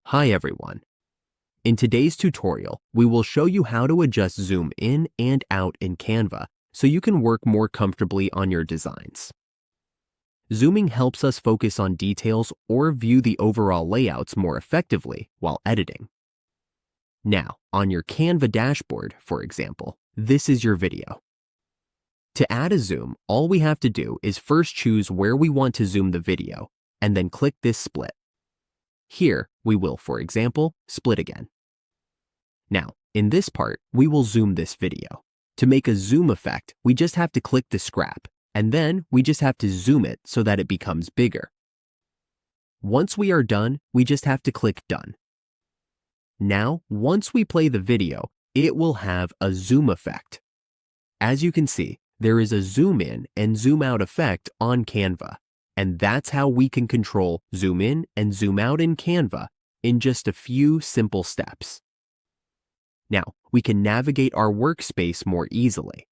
Hi everyone. In today's tutorial, we will show you how to adjust zoom in and out in Canva so you can work more comfortably on your designs. Zooming helps us focus on details or view the overall layouts more effectively while editing. Now, on your Canva dashboard, for example, this is your video. To add a zoom, all we have to do is first choose where we want to zoom the video and then click this split. Here, we will, for example, split again. Now, in this part, we will zoom this video. To make a zoom effect, we just have to click the scrap, and then we just have to zoom it so that it becomes bigger. Once we are done, we just have to click Done. Now, once we play the video, it will have a zoom effect. As you can see, there is a zoom in and zoom out effect on Canva. And that's how we can control zoom in and zoom out in Canva in just a few simple steps. Now, we can navigate our workspace more easily.